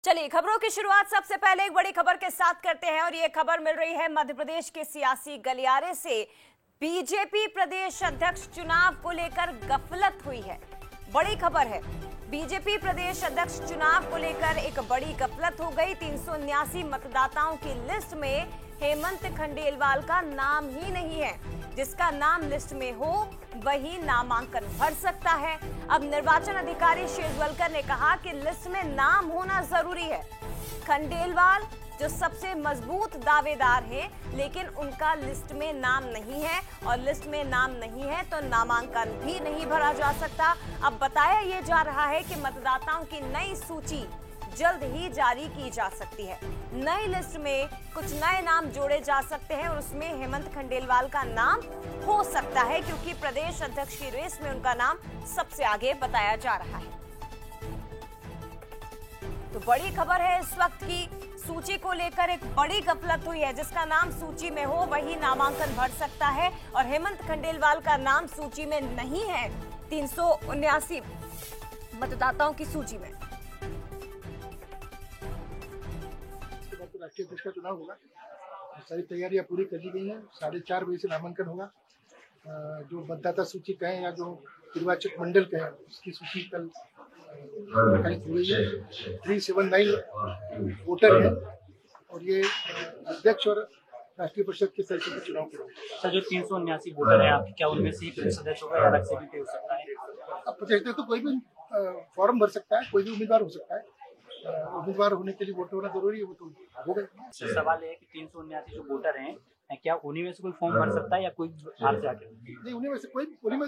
चलिए खबरों की शुरुआत सबसे पहले एक बड़ी खबर के साथ करते हैं और ये खबर मिल रही है मध्य प्रदेश के सियासी गलियारे से। बीजेपी प्रदेश अध्यक्ष चुनाव को लेकर गफलत हुई है। बड़ी खबर है, बीजेपी प्रदेश अध्यक्ष चुनाव को लेकर एक बड़ी गफलत हो गई। 379 मतदाताओं की लिस्ट में हेमंत खंडेलवाल का नाम ही नहीं है। जिसका नाम लिस्ट में हो वही नामांकन भर सकता है। अब निर्वाचन अधिकारी शेजवलकर ने कहा कि लिस्ट में नाम होना जरूरी है। खंडेलवाल जो सबसे मजबूत दावेदार हैं, लेकिन उनका लिस्ट में नाम नहीं है और लिस्ट में नाम नहीं है तो नामांकन भी नहीं भरा जा सकता। अब बताया यह जा रहा है कि मतदाताओं की नई सूची जल्द ही जारी की जा सकती है। नई लिस्ट में कुछ नए नाम जोड़े जा सकते हैं और उसमें हेमंत खंडेलवाल का नाम हो सकता है, क्योंकि प्रदेश अध्यक्ष की रेस में उनका नाम सबसे आगे बताया जा रहा है। तो बड़ी खबर है, इस वक्त की सूची को लेकर एक बड़ी गफलत हुई है। जिसका नाम सूची में हो वही नामांकन भर सकता है और हेमंत खंडेलवाल का नाम सूची में नहीं है 379 मतदाताओं की सूची में। राष्ट्रीय अध्यक्ष का चुनाव होगा, सारी तैयारियां पूरी कर ली गई हैं। 4:30 बजे से नामांकन होगा। जो मतदाता सूची कहें या जो निर्वाचक मंडल कहें, उसकी सूची कल प्रकाशित हो गई है। 379 वोटर हैं और ये अध्यक्ष और राष्ट्रीय परिषद के सदस्य के चुनाव के लिए। सर, जो 379 वोटर है आपके, क्या उनमें से ही प्रदेश अध्यक्ष होगा या अलग से भी हो सकता है? अब प्रदेश तो कोई भी फॉर्म भर सकता है, कोई भी उम्मीदवार हो सकता है। उम्मीदवार होने के लिए वोट होना जरूरी है, वो तो हो गया। सवाल है कि 379 जो वोटर हैं, क्या उन्हीं में से कोई फॉर्म भर सकता है या कोई बाहर से आके? नहीं, उन्हीं में से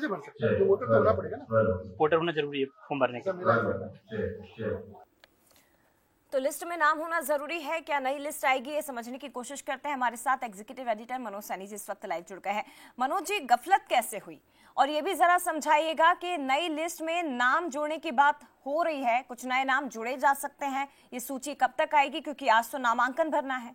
भर सकता है। तो वोटर तो होना पड़ेगा ना, वोटर होना जरूरी है फॉर्म भरने का। तो लिस्ट में नाम होना जरूरी है। क्या नई लिस्ट आएगी, ये समझने की कोशिश करते हैं। हमारे साथ एग्जीक्यूटिव एडिटर मनोज सैनी जी इस वक्त लाइव जुड़ गए हैं। मनोज जी, गफलत कैसे हुई और ये भी जरा समझाइएगा कि नई लिस्ट में नाम जोड़ने की बात हो रही है, कुछ नए नाम जुड़े जा सकते हैं, ये सूची कब तक आएगी, क्योंकि आज तो नामांकन भरना है।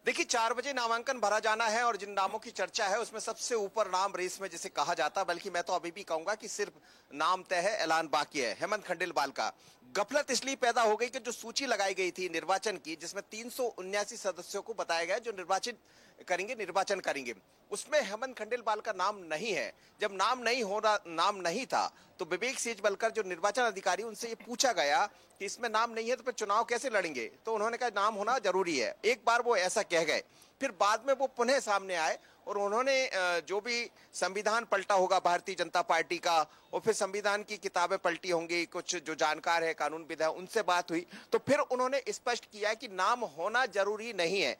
देखिए, 4 बजे नामांकन भरा जाना है और जिन नामों की चर्चा है उसमें सबसे ऊपर नाम रेस में जिसे कहा जाता, बल्कि मैं तो अभी भी कहूंगा कि सिर्फ नाम तय है, ऐलान बाकी है, हेमंत खंडेलवाल का। गफलत इसलिए पैदा हो गई कि जो सूची लगाई गई थी निर्वाचन की, जिसमें 379 सदस्यों को बताया गया जो निर्वाचन करेंगे, उसमें हेमंत खंडेलवाल का नाम नहीं है। जब नाम नहीं था तो विवेक सेजवलकर जो निर्वाचन अधिकारी, उनसे ये पूछा गया कि इसमें नाम नहीं है तो फिर चुनाव कैसे लड़ेंगे, तो उन्होंने कहा नाम होना जरूरी है। एक बार वो ऐसा कह गए, फिर बाद में वो पुनः सामने आए और उन्होंने जो भी संविधान पलटा होगा भारतीय जनता पार्टी का, और फिर संविधान की किताबें पलटी होंगी, कुछ जो जानकार है कानूनविद है उनसे बात हुई, तो फिर उन्होंने स्पष्ट किया कि नाम होना जरूरी नहीं है।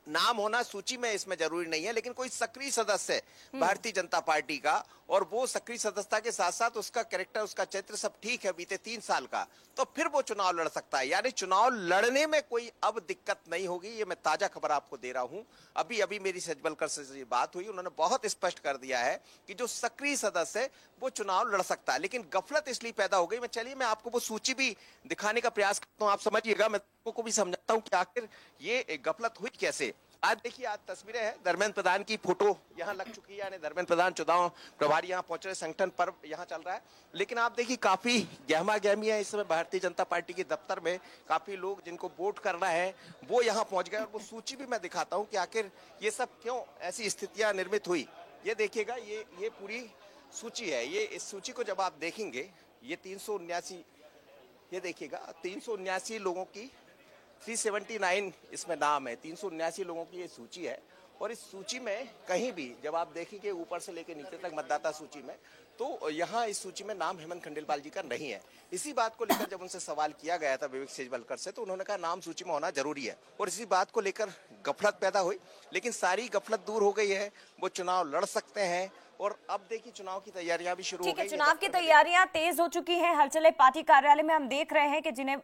नाम होना सूची में इसमें जरूरी नहीं है, लेकिन कोई सक्रिय सदस्य है भारतीय जनता पार्टी का, और वो सक्रिय सदस्यता के साथ साथ उसका कैरेक्टर, उसका चरित्र सब ठीक है बीते 3 साल का, तो फिर वो चुनाव लड़ सकता है। यानी चुनाव लड़ने में कोई अब दिक्कत नहीं होगी। ये मैं ताजा खबर आपको दे रहा हूं। अभी मेरी सेजवलकर से बात हुई, उन्होंने बहुत स्पष्ट कर दिया है कि जो सक्रिय सदस्य है वो चुनाव लड़ सकता है। लेकिन गफलत इसलिए पैदा हो गई, चलिए मैं आपको वो सूची भी दिखाने का प्रयास करता हूँ, आप समझिएगा, मैं को भी समझाता हूँ कि आखिर ये गफलत हुई कैसे। आज देखिए, आज तस्वीरें हैं, धर्मेंद्र प्रधान की फोटो यहाँ लग चुकी है, यानी धर्मेंद्र प्रधान चुनाव प्रभारी यहाँ पहुंच रहे, संगठन पर्व यहाँ चल रहा है। लेकिन आप देखिए काफी गहमा गहमी है इस समय भारतीय जनता पार्टी के दफ्तर में। काफी लोग जिनको वोट करना है वो यहाँ पहुंच गए, और वो सूची भी मैं दिखाता हूँ कि आखिर ये सब क्यों ऐसी स्थितियां निर्मित हुई। ये देखिएगा, ये पूरी सूची है। ये इस सूची को जब आप देखेंगे, ये 379, ये देखिएगा 379 लोगों की, 379 इसमें नाम है, 379 लोगों की ये सूची है। और इस सूची में कहीं भी जब आप देखेंगे ऊपर से लेकर नीचे तक मतदाता सूची में, तो यहाँ इस सूची में नाम हेमंत खंडेलवाल जी का नहीं है। इसी बात को लेकर जब उनसे सवाल किया गया था विवेक सेजवलकर से, तो उन्होंने कहा नाम सूची में होना जरूरी है, और इसी बात को लेकर गफलत पैदा हुई। लेकिन सारी गफलत दूर हो गई है, वो चुनाव लड़ सकते हैं। और अब देखिए चुनाव की तैयारियां भी शुरू हो गई हैं। चुनाव की तैयारियां तेज हो चुकी हैं। हलचल पार्टी कार्यालय में हम देख रहे हैं कि जिन्हें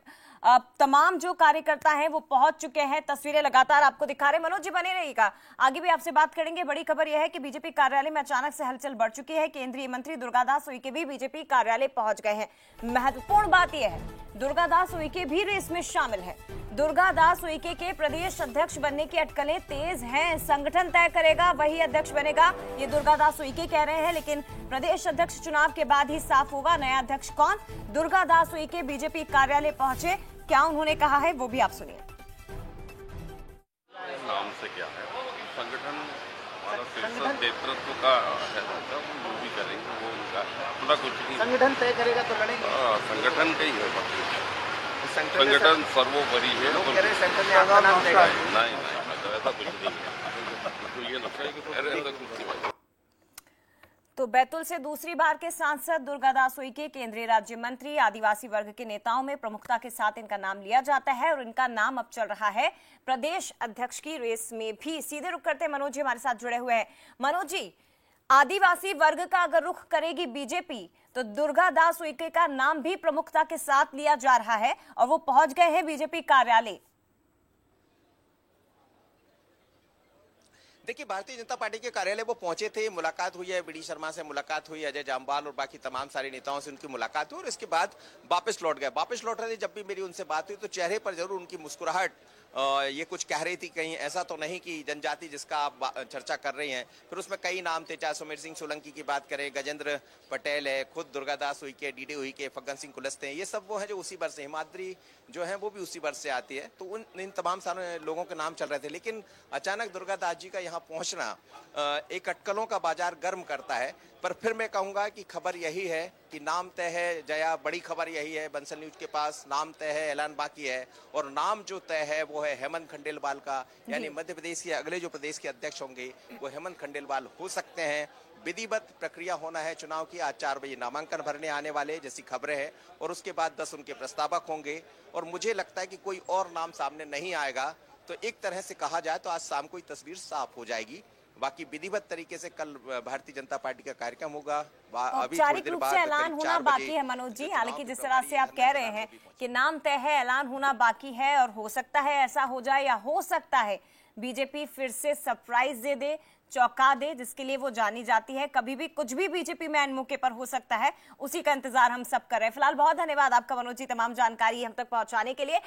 तमाम जो कार्यकर्ता हैं वो पहुंच चुके हैं। तस्वीरें लगातार आपको दिखा रहे हैं। मनोज जी बने रहिएगा, आगे भी आपसे बात करेंगे। बड़ी खबर यह है कि बीजेपी कार्यालय में अचानक से हलचल बढ़ चुकी है। केंद्रीय मंत्री दुर्गादास उइके भी बीजेपी कार्यालय पहुंच गए हैं। महत्वपूर्ण बात यह है, दुर्गादास उइके भी रेस में शामिल है। दुर्गादास उइके के प्रदेश अध्यक्ष बनने की अटकलें तेज हैं। संगठन तय करेगा, वही अध्यक्ष बनेगा, ये दुर्गादास उइके कह रहे हैं। लेकिन प्रदेश अध्यक्ष चुनाव के बाद ही साफ होगा नया अध्यक्ष कौन। दुर्गादास उइके बीजेपी कार्यालय पहुंचे, क्या उन्होंने कहा है वो भी आप सुनिए। नाम से क्या है, संगठन हमारा शीर्ष नेतृत्व का है, वो भी करेंगे, वो उनका पूरा कुछ नहीं। संगठन तय करेगा तो लड़ेंगे। संगठन का ही है, संगठन सर्वोपरि है। नहीं, ऐसा कुछ नहीं है, तो ये लगता है कि ऐसा कुछ नहीं। तो बैतूल से दूसरी बार के सांसद दुर्गादास उइके केंद्रीय राज्य मंत्री, आदिवासी वर्ग के नेताओं में प्रमुखता के साथ इनका नाम लिया जाता है और इनका नाम अब चल रहा है प्रदेश अध्यक्ष की रेस में भी। सीधे रुख करते मनोज जी हमारे साथ जुड़े हुए हैं। मनोज जी, आदिवासी वर्ग का अगर रुख करेगी बीजेपी तो दुर्गादास उइके का नाम भी प्रमुखता के साथ लिया जा रहा है और वो पहुंच गए हैं बीजेपी कार्यालय। देखिए, भारतीय जनता पार्टी के कार्यालय वो पहुंचे थे, मुलाकात हुई है, बीडी शर्मा से मुलाकात हुई, अजय जामवाल और बाकी तमाम सारे नेताओं से उनकी मुलाकात हुई और इसके बाद वापस लौट गए। वापस लौट रहे थे, जब भी मेरी उनसे बात हुई तो चेहरे पर जरूर उनकी मुस्कुराहट ये कुछ कह रही थी। कहीं ऐसा तो नहीं कि जनजाति जिसका आप चर्चा कर रही हैं, फिर उसमें कई नाम थे, चाहे सुमेर सिंह सोलंकी की बात करें, गजेंद्र पटेल है, खुद दुर्गादास उइके, डीडी उइके, फग्गन सिंह कुलस्ते हैं, ये सब वो है जो उसी वर्ष से, हिमाद्री जो है वो भी उसी वर्ष से आती है। तो इन तमाम सारे लोगों के नाम चल रहे थे, लेकिन अचानक दुर्गादास जी का यहाँ पहुंचना एक अटकलों का बाजार गर्म करता है। पर फिर मैं कहूंगा कि खबर यही है कि नाम तय है। जया, बड़ी खबर यही है, बंसल न्यूज के पास नाम तय है, ऐलान बाकी है और नाम जो तय है वो है हेमंत खंडेलवाल का। यानी मध्य प्रदेश के अगले जो प्रदेश के अध्यक्ष होंगे वो हेमंत खंडेलवाल हो सकते हैं। विधिवत प्रक्रिया होना है चुनाव की। आज 4 बजे नामांकन भरने आने वाले जैसी खबरें हैं और उसके बाद 10 उनके प्रस्तावक होंगे और मुझे लगता है कि कोई और नाम सामने नहीं आएगा। तो एक तरह से कहा जाए तो आज शाम को तस्वीर साफ हो जाएगी। बाकी विधिवत तरीके से कल भारतीय जनता पार्टी का कार्यक्रम होगा। औपचारिक रूप से ऐलान होना बाकी है मनोज जी। हालांकि जिस तरह से आप कह रहे हैं कि नाम तय है, ऐलान होना बाकी है और हो सकता है ऐसा हो जाए या हो सकता है बीजेपी फिर से सरप्राइज दे दे, चौंका दे, जिसके लिए वो जानी जाती है। कभी भी कुछ भी बीजेपी में अनमौके पर हो सकता है, उसी का इंतजार हम सब कर रहे हैं। फिलहाल बहुत धन्यवाद आपका मनोज जी, तमाम जानकारी हम तक पहुंचाने के लिए।